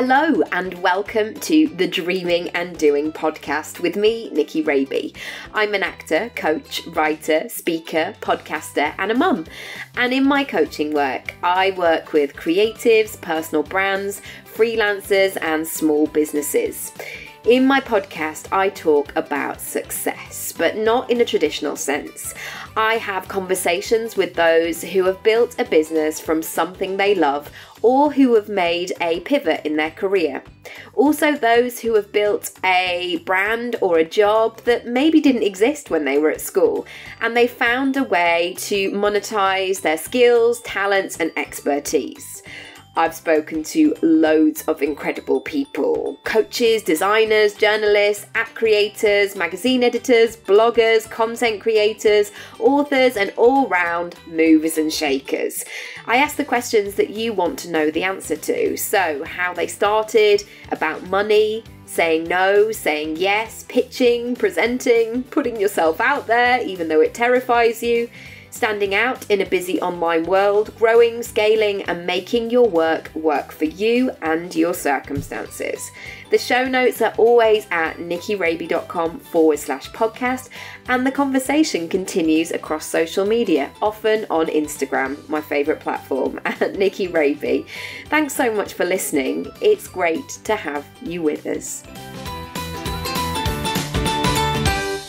Hello and welcome to the Dreaming and Doing podcast with me, Nicky Raby. I'm an actor, coach, writer, speaker, podcaster and a mum. And in my coaching work, I work with creatives, personal brands, freelancers and small businesses. In my podcast, I talk about success, but not in a traditional sense. I have conversations with those who have built a business from something they love or who have made a pivot in their career. Also those who have built a brand or a job that maybe didn't exist when they were at school and they found a way to monetize their skills, talents and expertise. I've spoken to loads of incredible people, coaches, designers, journalists, app creators, magazine editors, bloggers, content creators, authors, and all-round movers and shakers. I ask the questions that you want to know the answer to. So, how they started, about money, saying no, saying yes, pitching, presenting, putting yourself out there even though it terrifies you, standing out in a busy online world, growing, scaling and making your work for you and your circumstances. The show notes are always at nickyraby.com/podcast and the conversation continues across social media, often on Instagram, my favourite platform, at Nicky Raby. Thanks so much for listening. It's great to have you with us.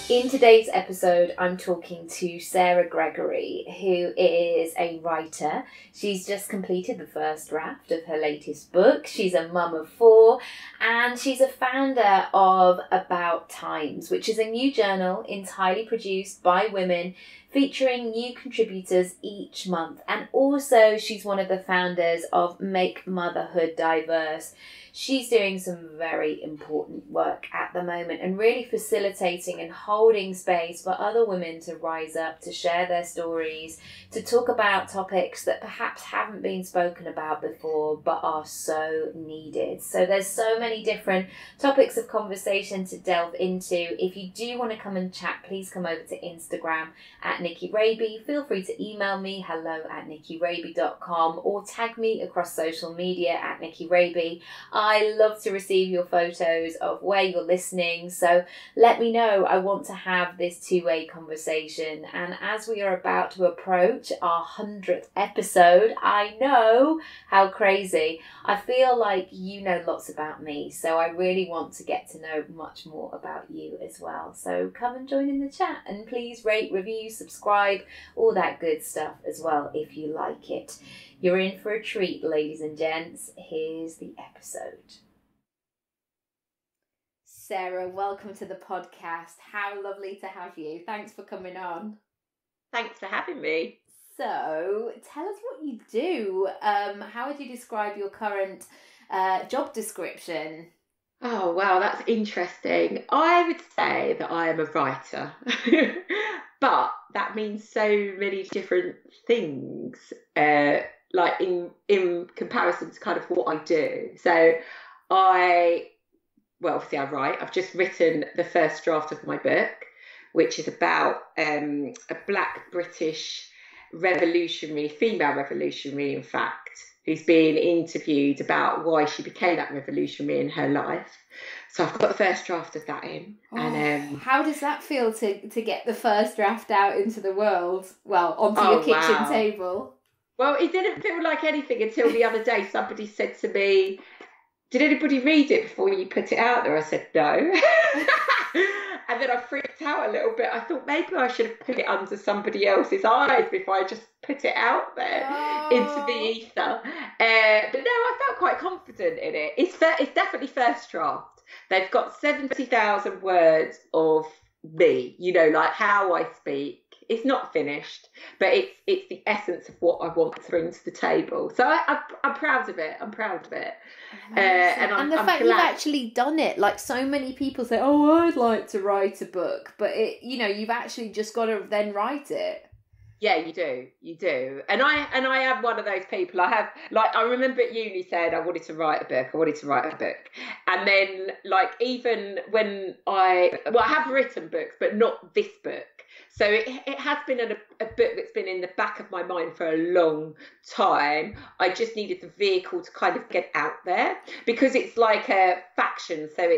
In today's episode, I'm talking to Sarah Gregory, who is a writer. She's just completed the first draft of her latest book. She's a mum of 4, and she's a founder of About Times, which is a new journal entirely produced by women, featuring new contributors each month. And also, she's one of the founders of Make Motherhood Diverse. She's doing some very important work at the moment and really facilitating and holding space for other women to rise up, to share their stories, to talk about topics that perhaps haven't been spoken about before but are so needed. So there's so many different topics of conversation to delve into. If you do want to come and chat, please come over to Instagram at Nicky Raby. Feel free to email me hello@nickyraby.com or tag me across social media at Nicky Raby. I love to receive your photos of where you're listening, so let me know. I want to have this two-way conversation, and as we are about to approach our 100th episode, I know how crazy. I feel like you know lots about me, so I really want to get to know much more about you as well. So come and join in the chat, and please rate, review, subscribe, all that good stuff as well if you like it. You're in for a treat, ladies and gents. Here's the episode. Sarah, welcome to the podcast. How lovely to have you. Thanks for coming on. Thanks for having me. So, tell us what you do. How would you describe your current job description? Oh, wow, that's interesting. I would say that I am a writer, but that means so many different things. Like in comparison to kind of what I do. So obviously I write. I've just written the first draft of my book, which is about a Black British female revolutionary, in fact, who's being interviewed about why she became that revolutionary in her life. So I've got the first draft of that in. And how does that feel to get the first draft out into the world? Well, onto your kitchen table. Well, it didn't feel like anything until the other day. Somebody said to me, "Did anybody read it before you put it out there?" I said, "No." And then I freaked out a little bit. I thought maybe I should have put it under somebody else's eyes before I just put it out there into the ether. But no, I felt quite confident in it. It's definitely first draft. They've got 70,000 words of me, like how I speak. It's not finished, but it's the essence of what I want to bring to the table. So I'm proud of it. I'm proud of it. And the fact you've actually done it, like so many people say, "Oh, I'd like to write a book," but you've actually just got to then write it. Yeah, you do. And I am one of those people. I remember at uni saying I wanted to write a book. And then like even when I have written books, but not this book. So it has been a book that's been in the back of my mind for a long time. I just needed the vehicle to kind of get out there, because it's like a faction. So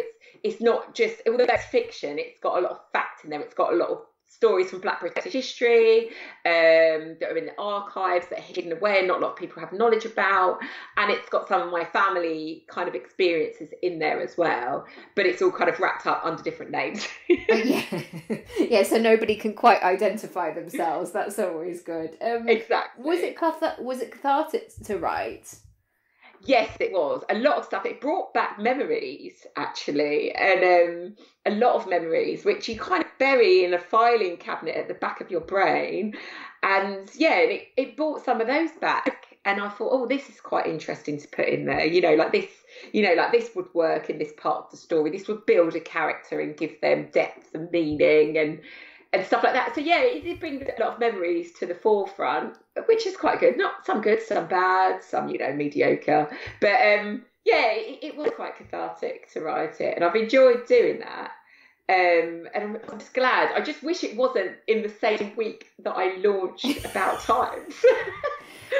it's not just, although it's fiction, it's got a lot of fact in there. It's got a lot of stories from Black British history that are in the archives, that are hidden away and not a lot of people have knowledge about, and it's got some of my family kind of experiences in there as well, but it's all kind of wrapped up under different names. Yeah, so nobody can quite identify themselves. That's always good. Exactly. Was it cathartic to write? Yes, it was. A lot of stuff. It brought back memories, actually, and a lot of memories, which you kind of bury in a filing cabinet at the back of your brain. And yeah, it brought some of those back. And I thought, oh, this is quite interesting to put in there. Like this would work in this part of the story. This would build a character and give them depth and meaning and stuff like that. So yeah, it did bring a lot of memories to the forefront, which is quite good. Not some good, some bad, some mediocre. But yeah, it was quite cathartic to write it, and I've enjoyed doing that. And I'm just glad. I just wish it wasn't in the same week that I launched About Times.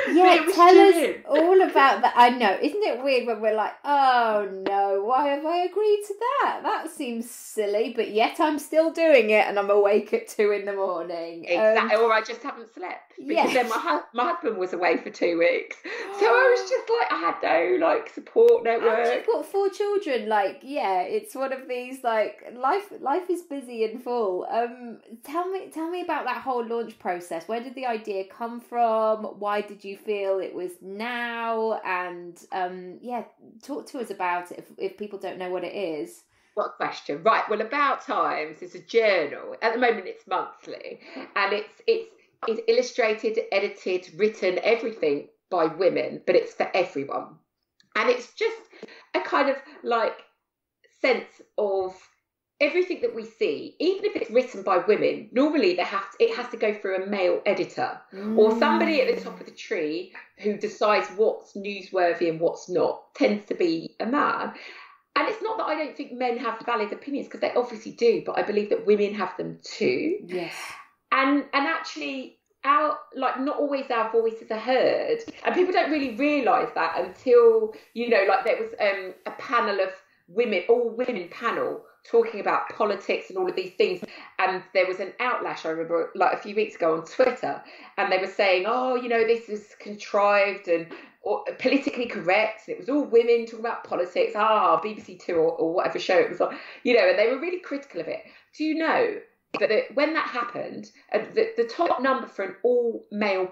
Yeah, tell us all about that. I know, isn't it weird when we're like, oh no, why have I agreed to that? That seems silly, but yet I'm still doing it, and I'm awake at 2 a.m. Exactly, or I just haven't slept, because then my husband was away for 2 weeks, so I was just like, I had no support network. And you've got 4 children. It's one of these life is busy and full. Tell me about that whole launch process. Where did the idea come from? Why did you feel it was now? And talk to us about it if people don't know what it is. What a question. Right, well, About Times is a journal. At the moment it's monthly, and it's illustrated, edited, written, everything by women, but it's for everyone. And it's just a kind of sense of everything that we see, even if it's written by women. Normally it has to go through a male editor or somebody at the top of the tree who decides what's newsworthy and what's not. Tends to be a man. And it's not that I don't think men have valid opinions, because they obviously do, but I believe that women have them too. Yes. And actually not always our voices are heard, and people don't really realise that until there was a panel of women, all women panel, talking about politics and all of these things, and there was an outlash, I remember, a few weeks ago on Twitter, and they were saying, this is contrived and politically correct, and it was all women talking about politics, BBC Two or whatever show it was on, and they were really critical of it. Do you know that when that happened, the top number for an all-male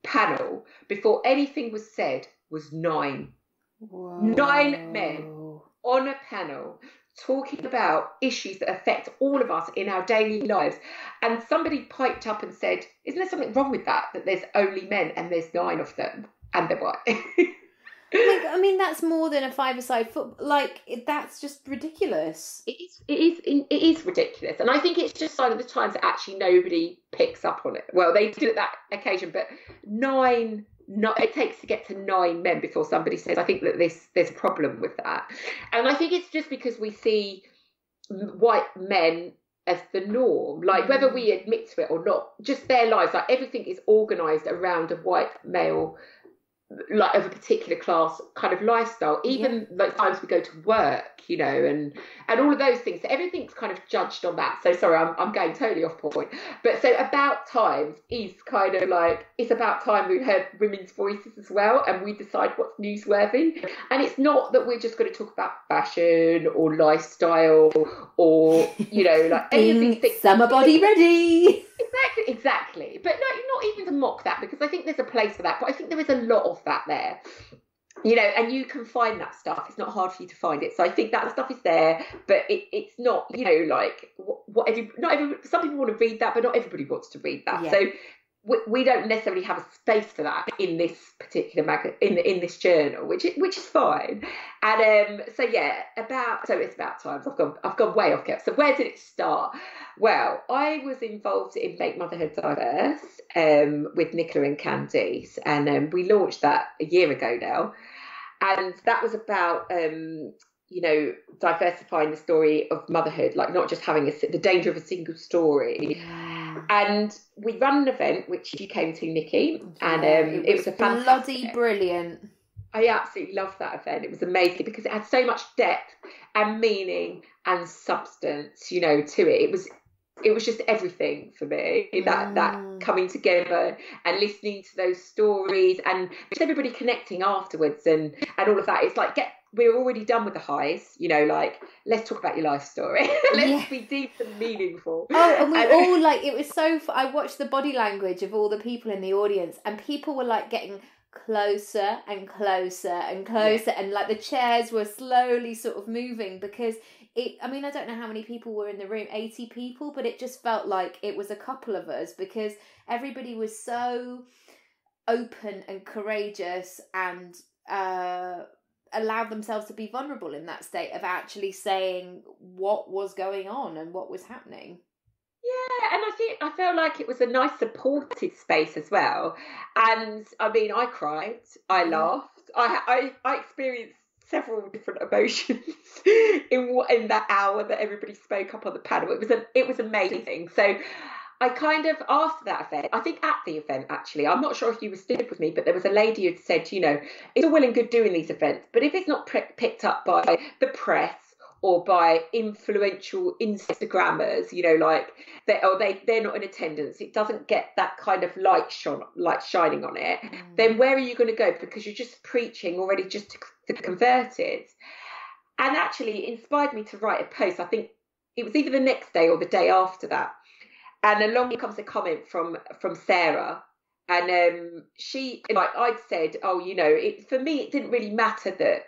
panel before anything was said was 9. Whoa. 9 men on a panel talking about issues that affect all of us in our daily lives. And somebody piped up and said, isn't there something wrong with that there's only men and there's 9 of them and they're white? That's more than a 5-a-side football. That's just ridiculous. It is ridiculous, and I think it's just sign of the times that actually nobody picks up on it. Well, they did at that occasion, but 9. It takes to get to 9 men before somebody says, I think that there's a problem with that. And I think it's just because we see white men as the norm, whether we admit to it or not, just their lives, everything is organised around a white male, of a particular class kind of lifestyle, even times we go to work, and all of those things. So everything's kind of judged on that. So sorry, I'm going totally off point. But so About Times is kind of it's about time we heard women's voices as well, and we decide what's newsworthy. And it's not that we're just going to talk about fashion or lifestyle or any of these things. Summer body ready. Exactly. But not even to mock that, because I think there's a place for that. But I think there is a lot of that there, and you can find that stuff. It's not hard for you to find it. So I think that stuff is there, but it's not, some people want to read that, but not everybody wants to read that. Yeah. So we don't necessarily have a space for that in this particular in this journal, which is fine. And so yeah, it's about times. I've gone way off course. So where did it start? Well, I was involved in Make Motherhood Diverse with Nicola and Candice, and we launched that a year ago now. And that was about diversifying the story of motherhood, like not just having the danger of a single story. And we ran an event which you came to, Nikki, and it was a fantastic, bloody brilliant. I absolutely loved that event. It was amazing because it had so much depth and meaning and substance, to it. It was just everything for me, that coming together and listening to those stories and just everybody connecting afterwards and all of that. It's like, we're already done with the highs, let's talk about your life story. Let's be deep and meaningful. Oh, and we all it was so I watched the body language of all the people in the audience, and people were getting closer and closer and closer, and the chairs were slowly sort of moving, because I don't know how many people were in the room, 80 people, but it just felt like it was a couple of us, because everybody was so open and courageous and allowed themselves to be vulnerable in that state of actually saying what was going on and what was happening. Yeah, and I felt like it was a nice supported space as well. And I cried, I laughed, I experienced several different emotions in that hour that everybody spoke up on the panel. It was amazing. So I kind of, after that event, I think at the event actually, I'm not sure if you were still with me, but there was a lady who'd said, it's all well and good doing these events, but if it's not picked up by the press or by influential Instagrammers, they're not in attendance, it doesn't get that kind of light shining on it, then where are you going to go? Because you're just preaching already just to the converted. And actually it inspired me to write a post. I think it was either the next day or the day after that. And along comes a comment from Sarah. And she, I'd said, for me, it didn't really matter that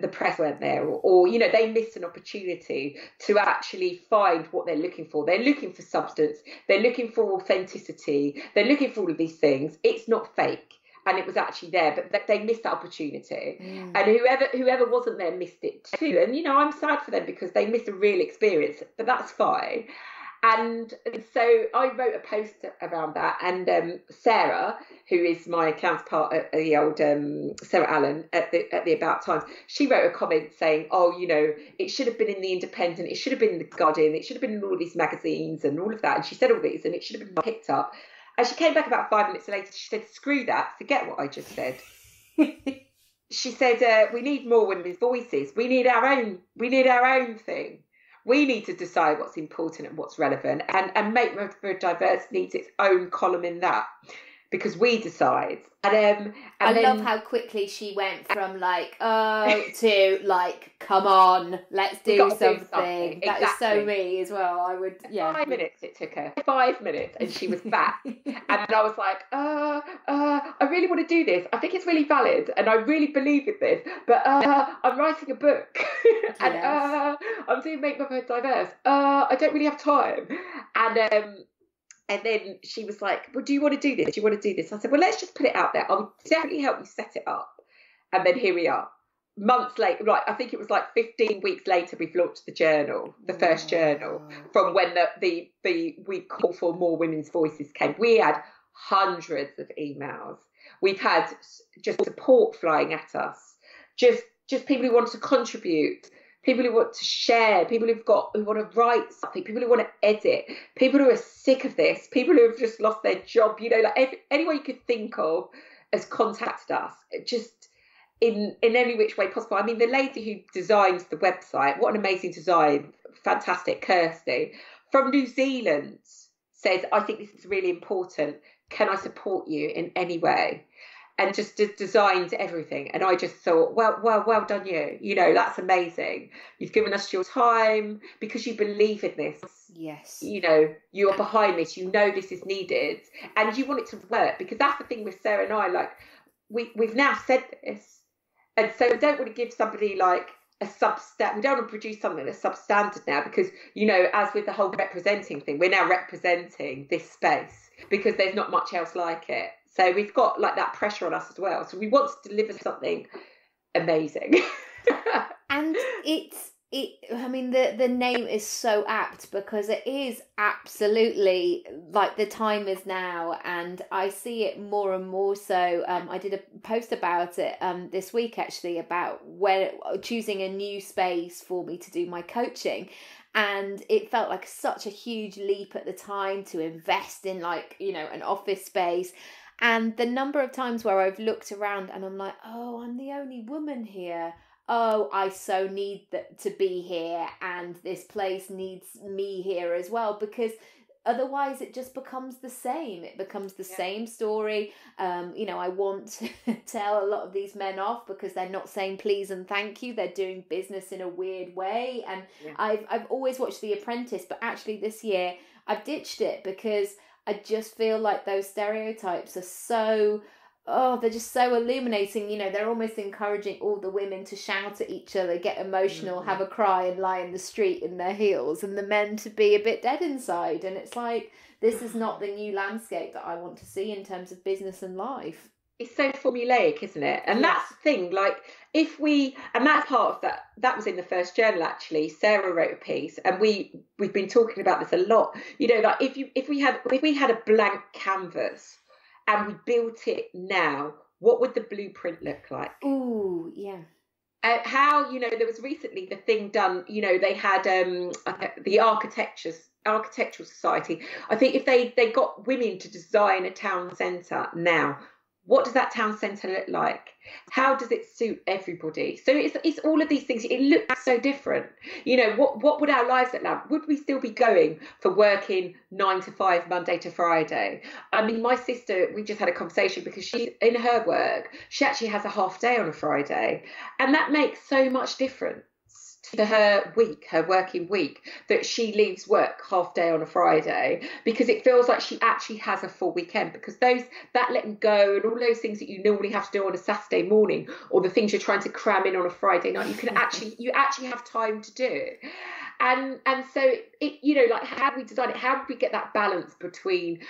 the press weren't there, or they missed an opportunity to actually find what they're looking for. They're looking for substance. They're looking for authenticity. They're looking for all of these things. It's not fake. And it was actually there, but they missed that opportunity. And whoever wasn't there missed it too. And, I'm sad for them because they missed a real experience, but that's fine. And so I wrote a post around that, and Sarah, who is my counterpart at the old Sarah Allen at the About Times, she wrote a comment saying, it should have been in the Independent, it should have been in the Guardian, it should have been in all of these magazines and all of that. And she said all these, and it should have been picked up. And she came back about 5 minutes later. She said, "Screw that, forget what I just said." She said, "We need more women's voices. We need our own thing. We need to decide what's important and what's relevant, and Make Motherhood Diverse needs its own column in that, because we decide." And I love how quickly she went from to come on, let's do something. That is so me as well. I would, 5 minutes it took her, 5 minutes, and she was back. And I was like, I really want to do this. I think it's really valid, and I really believe in this. But I'm writing a book, and I'm doing Make Motherhood Diverse. I don't really have time, and then she was like, "Well, do you want to do this? Do you want to do this?" I said, "Well, let's just put it out there. I'll definitely help you set it up." And then here we are. Months later, right, I think it was 15 weeks later, we've launched the journal, the first journal, from when the we call for more women's voices came. We had hundreds of emails. We've had just support flying at us, just people who want to contribute, people who want to share, people who want to write something, people who want to edit, people who are sick of this, people who have just lost their job, anyone you could think of has contacted us, just in any which way possible. I mean, the lady who designed the website, what an amazing design, fantastic, Kirsty, from New Zealand, says, "I think this is really important. Can I support you in any way?" And just designed everything. And I just thought, well done you. That's amazing. You've given us your time because you believe in this. Yes. You are behind this. This is needed. And you want it to work, because that's the thing with Sarah and I, we've now said this. And so we don't want to give somebody a substandard. We don't want to produce something that's substandard now, because, as with the whole representing thing, we're now representing this space because there's not much else like it. So we've got that pressure on us as well. So we want to deliver something amazing. And I mean, the name is so apt because it is absolutely like the time is now, and I see it more and more so. I did a post about it this week actually about when choosing a new space for me to do my coaching. And it felt like such a huge leap at the time to invest in, like, you know, an office space. And the number of times where I've looked around and I'm like, oh, I'm the only woman here. Oh, I so need to be here, and this place needs me here as well, because otherwise it just becomes the same. It becomes the same story. You know, I want to tell a lot of these men off because they're not saying please and thank you. They're doing business in a weird way. And I've always watched The Apprentice, but actually this year I've ditched it because I just feel like those stereotypes are so... oh, they're just so illuminating. You know, they're almost encouraging all the women to shout at each other, get emotional, have a cry and lie in the street in their heels, and the men to be a bit dead inside. And it's like, this is not the new landscape that I want to see in terms of business and life. It's so formulaic, isn't it? And that's the thing, like, if we, and that's part of that was in the first journal actually. Sarah wrote a piece, and we've been talking about this a lot. You know, like if we had a blank canvas and we built it now, what would the blueprint look like? Ooh, yeah. How, you know, there was recently the thing done, you know, they had the Architectural Society. I think if they got women to design a town centre now, what does that town centre look like? How does it suit everybody? So it's all of these things. It looks so different. You know, what would our lives look like? Would we still be going for working 9 to 5, Monday to Friday? I mean, my sister, we just had a conversation because she, in her work, she actually has a half day on a Friday. And that makes so much difference to her working week, that she leaves work half day on a Friday, because it feels like she actually has a full weekend, because that letting go and all those things that you normally have to do on a Saturday morning, or the things you're trying to cram in on a Friday night, you actually have time to do it. And so it, you know, like, how do we design it? How do we get that balance between,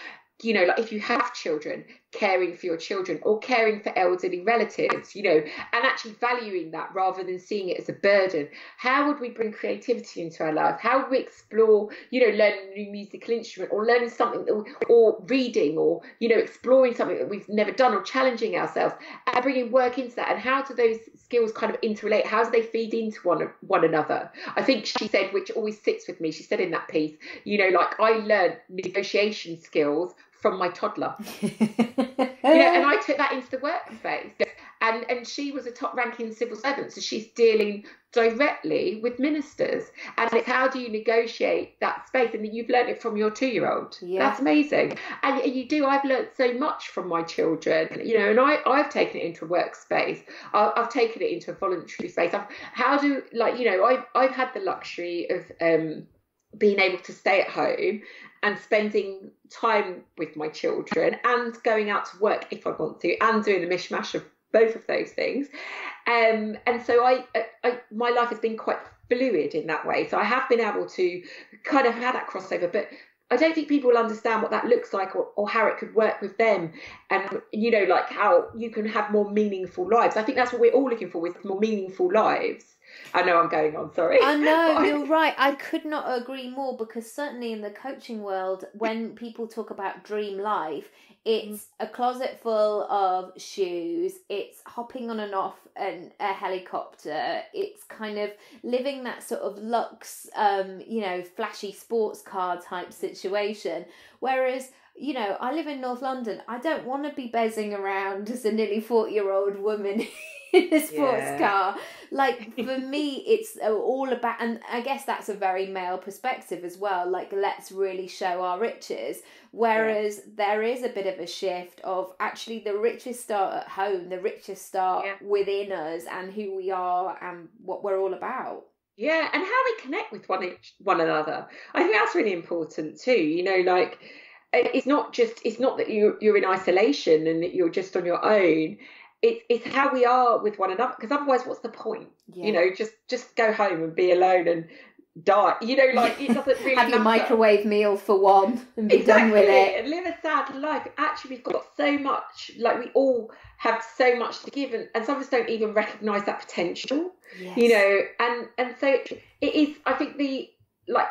you know, like, if you have children, caring for your children, or caring for elderly relatives, you know, and actually valuing that rather than seeing it as a burden? How would we bring creativity into our life? How would we explore, you know, learning a new musical instrument, or learning something or reading, or, you know, exploring something that we've never done, or challenging ourselves, and bringing work into that? And how do those skills kind of interrelate? How do they feed into one another? I think she said, which always sits with me, she said in that piece, you know, like, I learned negotiation skills from my toddler. You know, and I took that into the workspace. And she was a top ranking civil servant, so she's dealing directly with ministers. And it's, how do you negotiate that space? And you've learned it from your 2-year-old. Yeah. That's amazing. And you do. I've learned so much from my children, you know, and I've taken it into a workspace. I've taken it into a voluntary space. I've had the luxury of being able to stay at home and spending time with my children, and going out to work if I want to, and doing a mishmash of both of those things. And so my life has been quite fluid in that way. So I have been able to kind of have that crossover, but I don't think people understand what that looks like, or how it could work with them. And, you know, like, how you can have more meaningful lives. I think that's what we're all looking for, with more meaningful lives. I know I'm going on, sorry. I know, you're right. I could not agree more, because certainly in the coaching world, when people talk about dream life, it's a closet full of shoes, it's hopping on and off a helicopter, it's kind of living that sort of luxe, you know, flashy sports car type situation. Whereas, you know, I live in North London. I don't want to be bezzing around as a nearly 40-year-old woman in a sports car. Like, for me, it's all about, and I guess that's a very male perspective as well, like, let's really show our riches. Whereas there is a bit of a shift of, actually, the riches start at home, the riches start within us, and who we are and what we're all about. Yeah, and how we connect with one another. I think that's really important too. You know, like, it's not that you're in isolation and that you're just on your own. It's how we are with one another, because otherwise, what's the point? You know, just go home and be alone, and die, you know, like it doesn't really have your matter. microwave meal for one and be done with it and live a sad life. Actually, we've got so much, like we all have so much to give, and some of us don't even recognize that potential. Yes. You know, and so it is, I think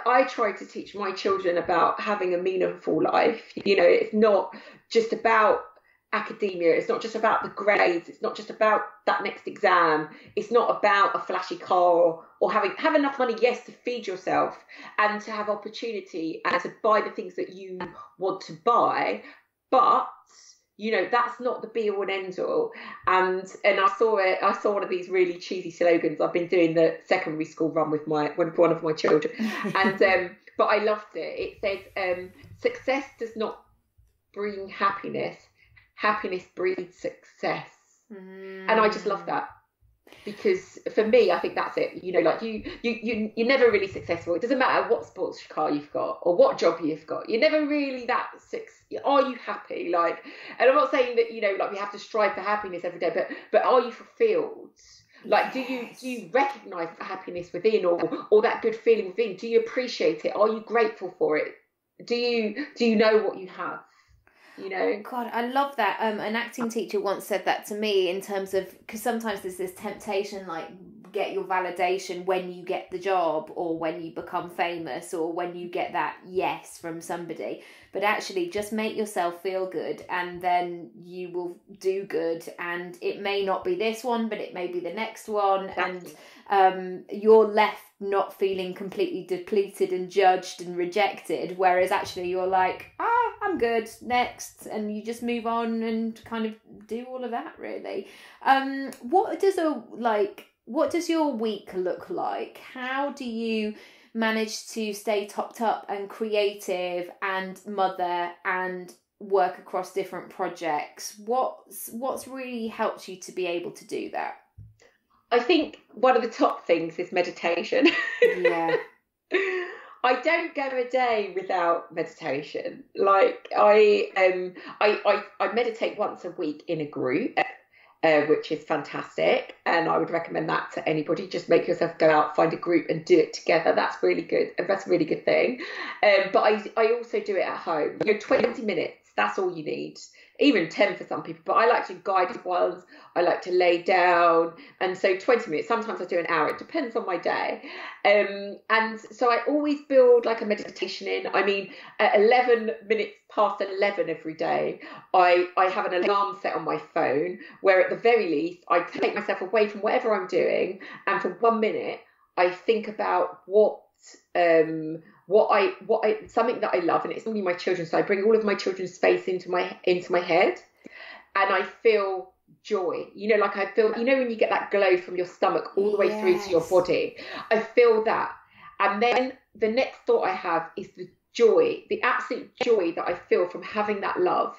I try to teach my children about having a meaningful life. You know, it's not just about academia, it's not just about the grades, it's not just about that next exam, it's not about a flashy car or have enough money, yes, to feed yourself and to have opportunity and to buy the things that you want to buy, but you know, that's not the be all and end all. And I saw one of these really cheesy slogans. I've been doing the secondary school run with one of my children, and but I loved it. It says, success does not bring happiness, happiness breeds success. And I just love that, because for me, I think that's it. You know, like you're never really successful. It doesn't matter what sports car you've got or what job you've got. You're never really that are you happy? Like, and I'm not saying that, you know, like we have to strive for happiness every day, but are you fulfilled? Like, do you recognize the happiness within, or that good feeling within? Do you appreciate it? Are you grateful for it? Do you know what you have? You know, God, I love that. An acting teacher once said that to me, in terms of, because sometimes there's this temptation, like, get your validation when you get the job or when you become famous or when you get that yes from somebody, but actually just make yourself feel good and then you will do good. And it may not be this one, but it may be the next one. Exactly. And you're left not feeling completely depleted and judged and rejected, whereas actually you're like, I'm good, next, and you just move on and kind of do all of that, really. What does your week look like? How do you manage to stay topped up and creative and mother and work across different projects? What's really helped you to be able to do that? I think one of the top things is meditation. Yeah. I don't go a day without meditation. Like I meditate once a week in a group, which is fantastic, and I would recommend that to anybody. Just make yourself go out, find a group, and do it together. That's really good. That's a really good thing. But I also do it at home. 20 minutes. That's all you need. Even 10 for some people, but I like to do guided ones. I like to lay down, and so 20 minutes. Sometimes I do an hour. It depends on my day. And so I always build like a meditation in. I mean, at 11 minutes past 11 every day, I have an alarm set on my phone where at the very least I take myself away from whatever I'm doing, and for 1 minute I think about something that I love, and it's only my children. So I bring all of my children's face into my head, and I feel joy. Like I feel, when you get that glow from your stomach all the way through to your body, I feel that. And then the next thought I have is the joy, the absolute joy that I feel from having that love.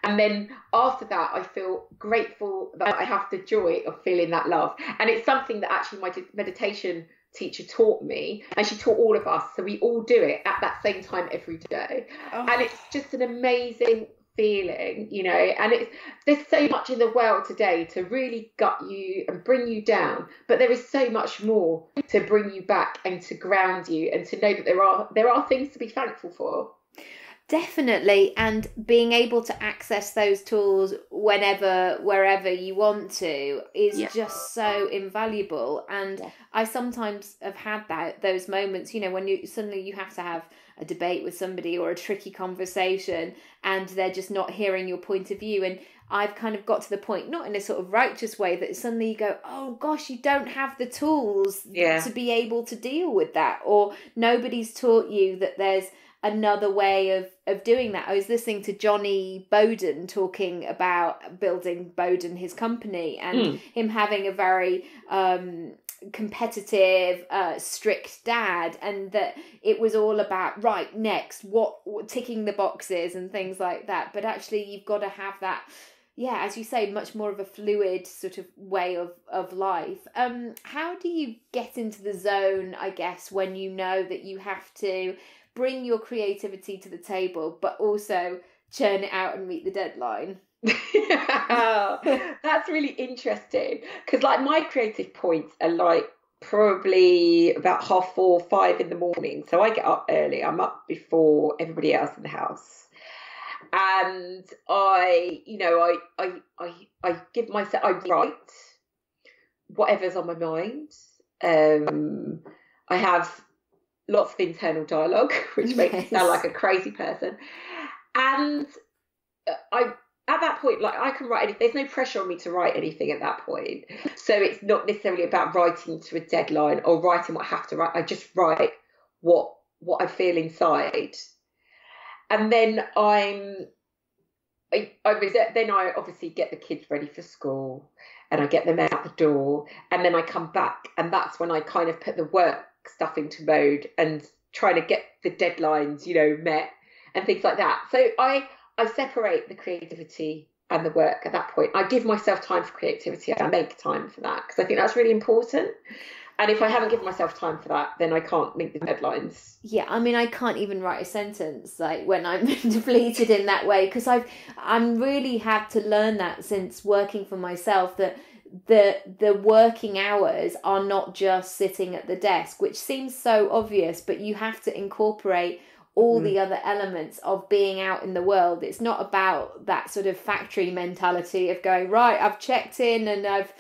And then after that, I feel grateful that I have the joy of feeling that love. And it's something that actually my meditation teacher taught me, and she taught all of us, so we all do it at that same time every day. And it's just an amazing feeling, and there's so much in the world today to really gut you and bring you down, but there is so much more to bring you back and to ground you, and to know that there are things to be thankful for. Definitely, and being able to access those tools wherever you want to is just so invaluable. And I sometimes have had those moments, when you suddenly have to have a debate with somebody or a tricky conversation and they're just not hearing your point of view. And I've kind of got to the point, not in a sort of righteous way, that suddenly you go, oh gosh, you don't have the tools to be able to deal with that, or nobody's taught you that there's another way of doing that. I was listening to Johnny Bowden talking about building Bowden, his company, and him having a very competitive, strict dad, and that it was all about right next, what ticking the boxes and things like that. But actually, you've got to have that, as you say, much more of a fluid sort of way of life. How do you get into the zone, I guess, when you know that you have to bring your creativity to the table, but also churn it out and meet the deadline? That's really interesting, because like my creative points are like probably about 4:30, 5 in the morning. So I get up early. I'm up before everybody else in the house. And I give myself, I write whatever's on my mind. I have lots of internal dialogue, which makes me sound like a crazy person. And at that point, like, I can write anything. There's no pressure on me to write anything at that point. So it's not necessarily about writing to a deadline or writing what I have to write. I just write what I feel inside. And then I obviously get the kids ready for school, and I get them out the door, and then I come back, and that's when I kind of put the work stuff into mode and trying to get the deadlines, met and things like that. So I separate the creativity and the work at that point. I give myself time for creativity. I make time for that because I think that's really important. And if I haven't given myself time for that, then I can't meet the deadlines. Yeah, I mean, I can't even write a sentence like when I'm depleted in that way, because I'm really had to learn that since working for myself, that the working hours are not just sitting at the desk, which seems so obvious, but you have to incorporate all the other elements of being out in the world. It's not about that sort of factory mentality of going, right, I've checked in and I've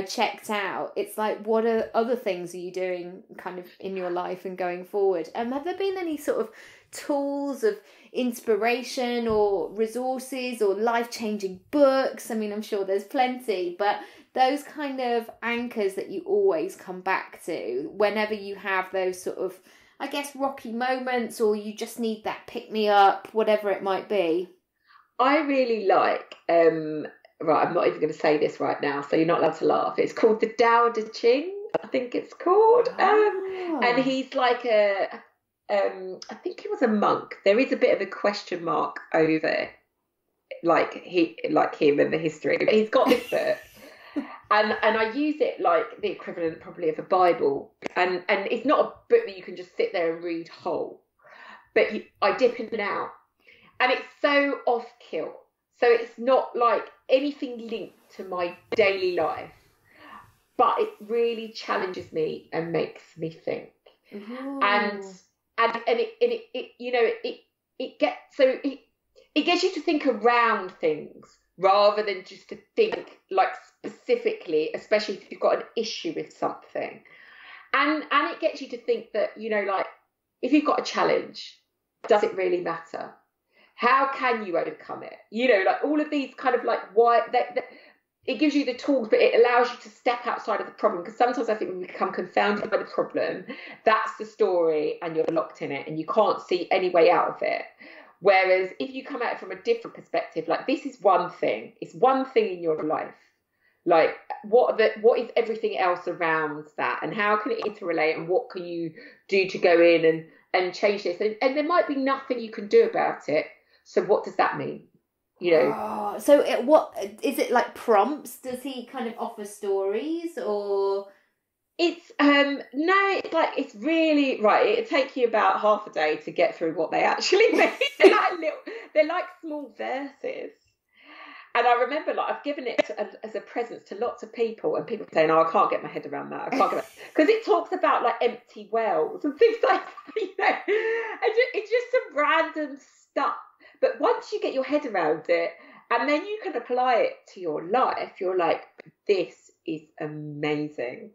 checked out. It's like, what are other things are you doing kind of in your life and going forward? Have there been any sort of tools of inspiration or resources or life-changing books? I mean, I'm sure there's plenty, but those kind of anchors that you always come back to whenever you have those sort of, I guess, rocky moments, or you just need that pick-me-up, whatever it might be. I really like, right, I'm not even going to say this right now, so you're not allowed to laugh. It's called the Tao Te Ching, I think it's called. And he's like I think he was a monk. There is a bit of a question mark over like him and the history. But he's got this book. And I use it like the equivalent probably of a Bible. And it's not a book that you can just sit there and read whole. But I dip in and out. And it's so off-kill. So it's not like anything linked to my daily life. But it really challenges me and makes me think. Ooh. And it gets you to think around things rather than just to think like specifically, especially if you've got an issue with something. And it gets you to think that, like, if you've got a challenge, does it really matter? How can you overcome it? Like all of these kind of like it gives you the tools, but it allows you to step outside of the problem. Because sometimes I think we become confounded by the problem. That's the story, and you're locked in it, and you can't see any way out of it. Whereas if you come at it from a different perspective, like this is one thing. It's one thing in your life. Like what is everything else around that, and how can it interrelate, and what can you do to go in and change this? And there might be nothing you can do about it. So what does that mean? So what is it, like prompts? Does he kind of offer stories, or it's no, it's like, it's really right. It'll take you about half a day to get through what they actually mean. They're like small verses. And I remember, like, I've given it as a present to lots of people, and people saying, "Oh, I can't get my head around that. I can't get because it talks about like empty wells and things like that. It's just some random stuff. But once you get your head around it, and then you can apply it to your life, you're like, this is amazing.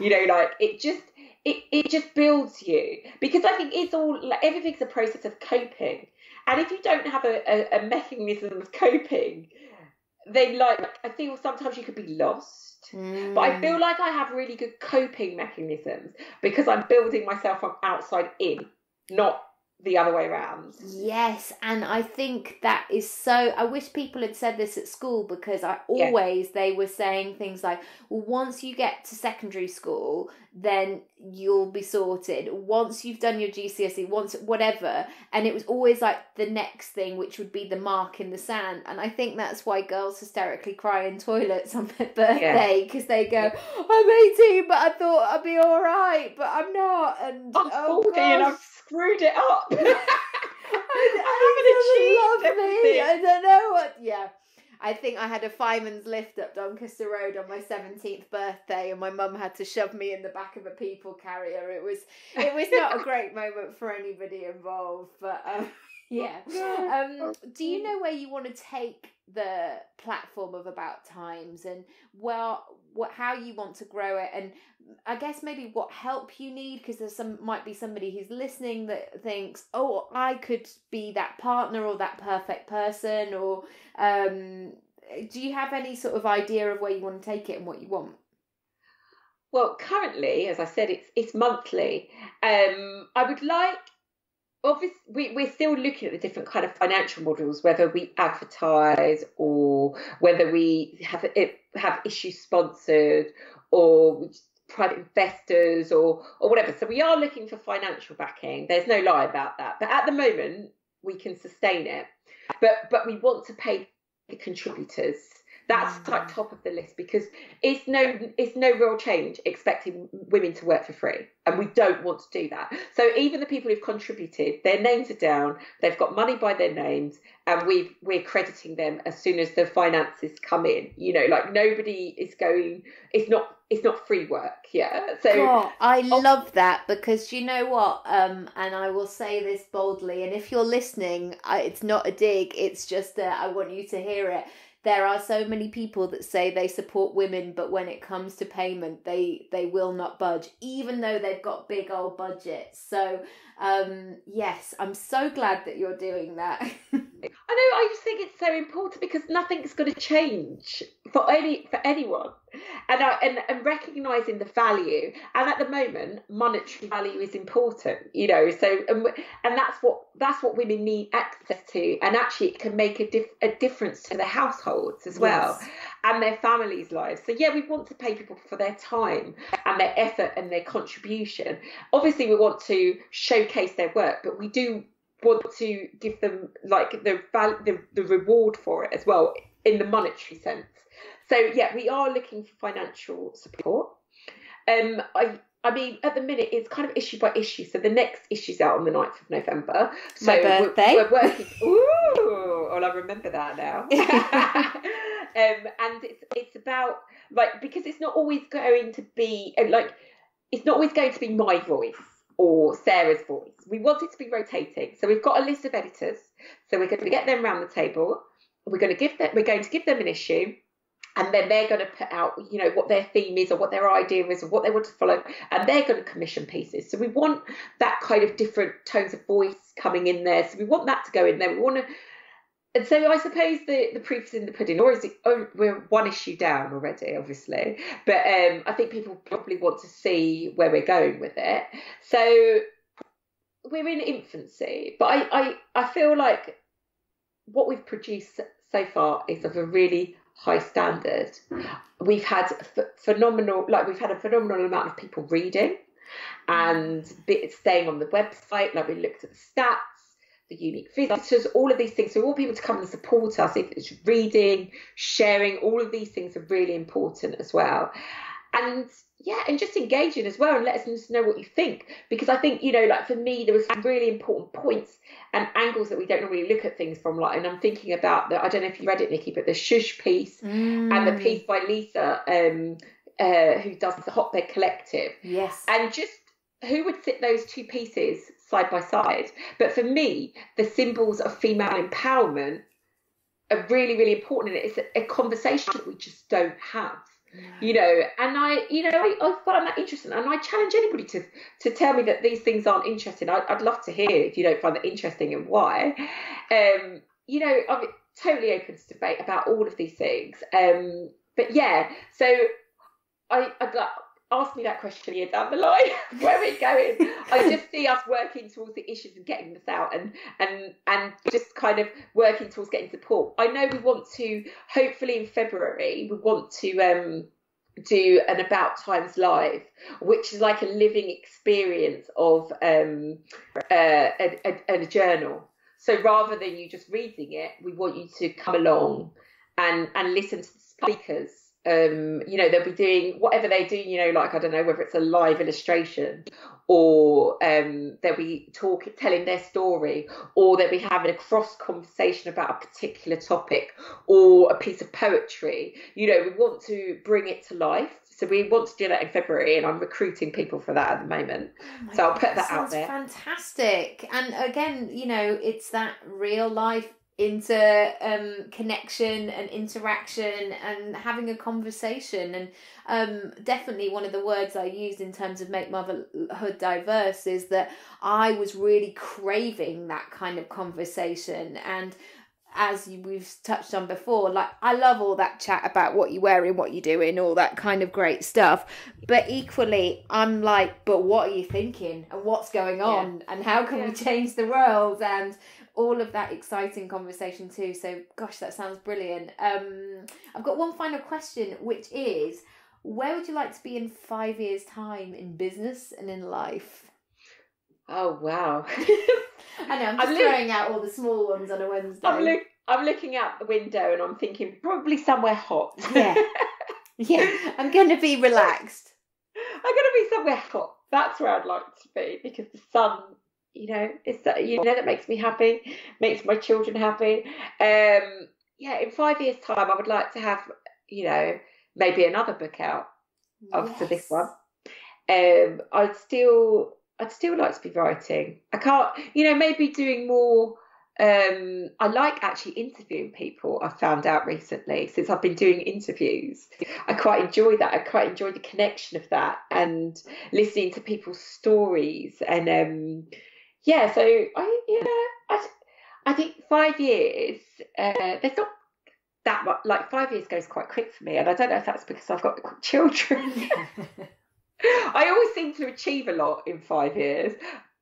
Like it just builds you, because I think it's all like everything's a process of coping. And if you don't have a mechanism of coping, then like I feel sometimes you could be lost. But I feel like I have really good coping mechanisms because I'm building myself from outside in, not the other way around. Yes, and I think that is so, I wish people had said this at school, because they were saying things like, well, once you get to secondary school, then you'll be sorted. Once you've done your GCSE, once whatever, and it was always like the next thing, which would be the mark in the sand. And I think that's why girls hysterically cry in toilets on their birthday, because they go, I'm 18, but I thought I'd be all right, but I'm not. And I'm 40 and I've screwed it up. I haven't achieved everything. I don't know what. Yeah. I think I had a fireman's lift up Doncaster Road on my 17th birthday, and my mum had to shove me in the back of a people carrier. It was not a great moment for anybody involved, but yeah. Do you know where you want to take the platform of About Times, and how you want to grow it, and I guess maybe what help you need, because might be somebody who's listening that thinks, oh, I could be that partner or that perfect person, or do you have any sort of idea of where you want to take it and what you want? Well, currently, as I said, it's monthly. I would like, obviously, we're still looking at the different kind of financial models, whether we advertise or whether we have issues sponsored or private investors or whatever. So we are looking for financial backing. There's no lie about that. But at the moment, we can sustain it. But we want to pay the contributors. That's like top of the list, because it's no real change expecting women to work for free, and we don't want to do that. So even the people who've contributed, their names are down, they've got money by their names, and we're crediting them as soon as the finances come in. You know, like nobody is going. It's not free work. Yeah. So God, I love that, because you know what? And I will say this boldly, and if you're listening, it's not a dig. It's just that I want you to hear it. There are so many people that say they support women, but when it comes to payment, they will not budge, even though they've got big old budgets. So, yes, I'm so glad that you're doing that. I know. I just think it's so important, because nothing's going to change for anyone, and recognising the value. And at the moment, monetary value is important. You know, so and that's what women need access to, and actually it can make a difference to their households as well. Yes. And their families' lives. So yeah, we want to pay people for their time and their effort and their contribution. Obviously, we want to showcase their work, but we do want to give them like the reward for it as well, in the monetary sense. So yeah, we are looking for financial support. I mean, at the minute, it's kind of issue by issue. So the next issue's out on the 9th of November. So my birthday. We're working. Ooh, well, I remember that now. And it's about, like, because it's not always going to be my voice or Sarah's voice. We want it to be rotating. So we've got a list of editors. So we're going to get them around the table. We're going to give them an issue. And then they're going to put out, you know, what their theme is or what their idea is or what they want to follow. And they're going to commission pieces. So we want that kind of different tones of voice coming in there. So we want that to go in there. We want to. And so I suppose the proof is in the pudding. Or is it, we're one issue down already, obviously. But I think people probably want to see where we're going with it. So we're in infancy. But I feel like what we've produced so far is of a really high standard. We've had a phenomenal amount of people reading and staying on the website. Like, we looked at the stats, the unique visitors, all of these things. So we want people to come and support us. If it's reading, sharing, all of these things are really important as well. And yeah, and just engaging as well, and let us know what you think. Because I think, you know, like for me, there was some really important points and angles that we don't normally look at things from. Like, and I'm thinking about I don't know if you read it, Nicky, but the Shush piece and the piece by Lisa, who does the Hotbed Collective. Yes. And just who would sit those two pieces side by side? But for me, the symbols of female empowerment are really, really important. And it's a conversation that we just don't have. You know, and I find that interesting, and I challenge anybody to tell me that these things aren't interesting. I'd love to hear if you don't find that interesting and why. You know, I'm totally open to debate about all of these things. But yeah, so I'd like, ask me that question a year down the line. Where are we going? I just see us working towards the issues and getting this out, and just kind of working towards getting support. I know we want to, hopefully in February, we want to do an About Times Live, which is like a living experience of a journal. So rather than you just reading it, we want you to come along and listen to the speakers you know, they'll be doing whatever they do, you know, like, I don't know, whether it's a live illustration, or they'll be telling their story, or they'll be having a cross conversation about a particular topic, or a piece of poetry. You know, we want to bring it to life. So we want to do that in February, and I'm recruiting people for that at the moment. So I'll put that out there. Fantastic. And again, you know, it's that real life connection and interaction and having a conversation. And definitely one of the words I used in terms of make motherhood diverse is that I was really craving that kind of conversation. And as we've touched on before, like, I love all that chat about what you're wearing, what you're doing, all that kind of great stuff. But equally, I'm like, but what are you thinking? And what's going on? And how can we change the world? And all of that exciting conversation too. So, gosh, that sounds brilliant. I've got one final question, which is, where would you like to be in 5 years' time in business and in life? Oh, wow. I know, I'm just throwing out all the small ones on a Wednesday. I'm looking out the window and I'm thinking probably somewhere hot. Yeah, I'm going to be relaxed. I'm going to be somewhere hot. That's where I'd like to be, because the sun, you know, that makes me happy, makes my children happy. In 5 years' time, I would like to have, you know, maybe another book out after this one. I'd still like to be writing. I can't, you know, maybe doing more. I like actually interviewing people. I've found out recently, since I've been doing interviews, I quite enjoy that. I quite enjoy the connection of that and listening to people's stories. And so I think 5 years. There's not that much. Like, 5 years goes quite quick for me, and I don't know if that's because I've got children. I always seem to achieve a lot in 5 years,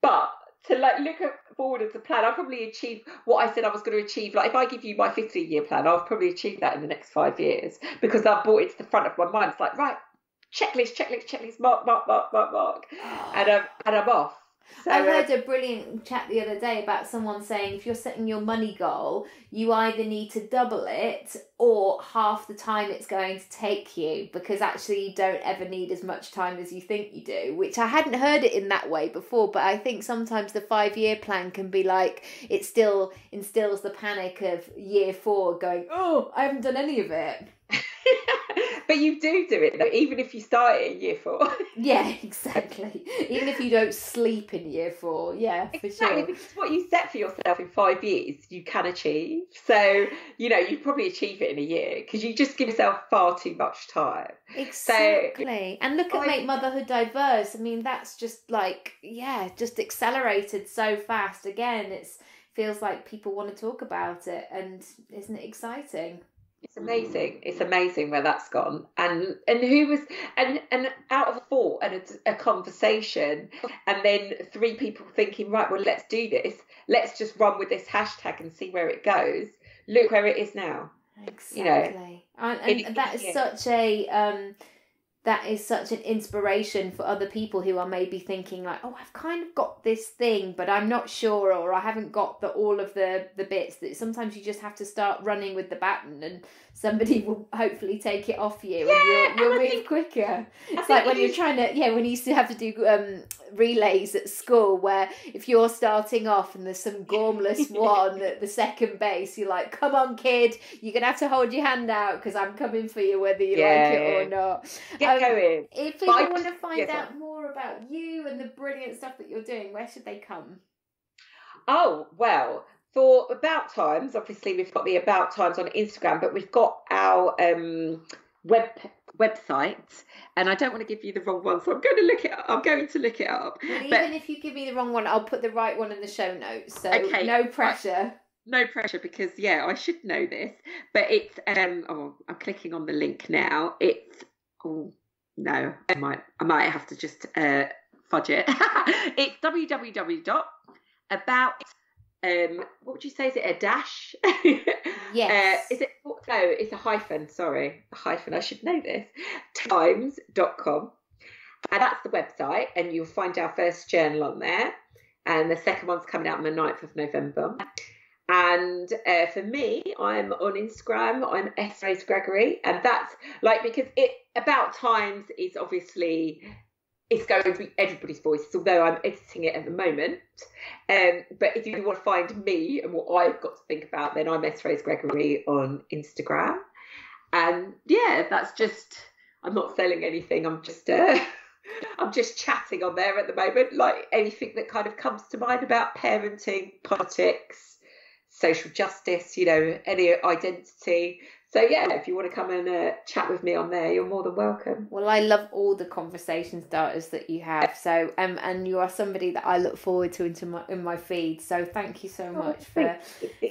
but to like look forward as a plan, I'll probably achieve what I said I was going to achieve. Like, if I give you my 15-year plan, I'll probably achieve that in the next 5 years, because I've brought it to the front of my mind. It's like, right, checklist, mark, and I'm off. So, I heard a brilliant chat the other day about someone saying, if you're setting your money goal, you either need to double it or half the time it's going to take you, because actually you don't ever need as much time as you think you do, which I hadn't heard it in that way before. But I think sometimes the 5-year plan can be like, it still instills the panic of year 4 going, oh, I haven't done any of it. But you do it though, even if you start it in year 4. Yeah, exactly. Even if you don't sleep in year 4, yeah, for sure. Because what you set for yourself in 5 years, you can achieve. So, you know, you probably achieve it in a year, because you just give yourself far too much time. Exactly. And look at Make Motherhood Diverse. I mean, that's just like, just accelerated so fast. Again, feels like people want to talk about it, and isn't it exciting? It's amazing. It's amazing where that's gone. And who was and out of a thought and a conversation, and then 3 people thinking, right, well, let's do this. Let's just run with this hashtag and see where it goes. Look where it is now. Exactly. You know, and that is such an inspiration for other people who are maybe thinking like, oh, I've kind of got this thing, but I'm not sure, or I haven't got all of the bits. That sometimes you just have to start running with the baton, and somebody will hopefully take it off you, and you'll move quicker. It's like when you're trying to, when you used to have to do relays at school, where if you're starting off and there's some gormless one at the second base, you're like, come on, kid, you're going to have to hold your hand out, because I'm coming for you whether you like it or not. Going. If people want to find out more about you and the brilliant stuff that you're doing, where should they come? Oh, well, for About Times, obviously we've got the About Times on Instagram, but we've got our website, and I don't want to give you the wrong one, so I'm going to look it up. Well, even if you give me the wrong one, I'll put the right one in the show notes. So no pressure. Right. No pressure, because I should know this, but it's I'm clicking on the link now. It's no, I might have to just fudge it. It's www.about. What would you say? Is it a dash? Yes. Is it? No, it's a hyphen. Sorry, a hyphen. I should know this. Times.com, and that's the website. And you'll find our first journal on there, and the second one's coming out on the 9th of November. And for me, I'm on Instagram. I'm Sarah Gregory, and that's because it About Times is obviously, it's going to be everybody's voices, although I'm editing it at the moment. But if you want to find me and what I've got to think about, then I'm Sarah Gregory on Instagram. And yeah, that's just, I'm not selling anything. I'm just chatting on there at the moment, like anything that kind of comes to mind about parenting, politics, social justice, any identity. So yeah, if you want to come and chat with me on there, you're more than welcome. Well, I love all the conversation starters that you have. So and you are somebody that I look forward to in my feed. So thank you so much for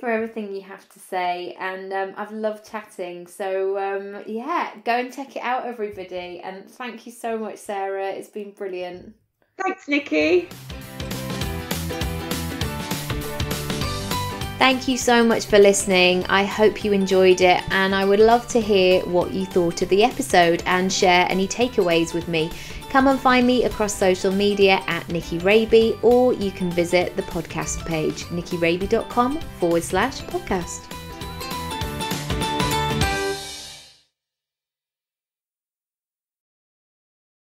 everything you have to say. And I've loved chatting. So yeah, go and check it out, everybody. And thank you so much, Sarah. It's been brilliant. Thanks, Nikki. Thank you so much for listening. I hope you enjoyed it, and I would love to hear what you thought of the episode and share any takeaways with me. Come and find me across social media at Nicky Raby, or you can visit the podcast page, nickyraby.com/podcast.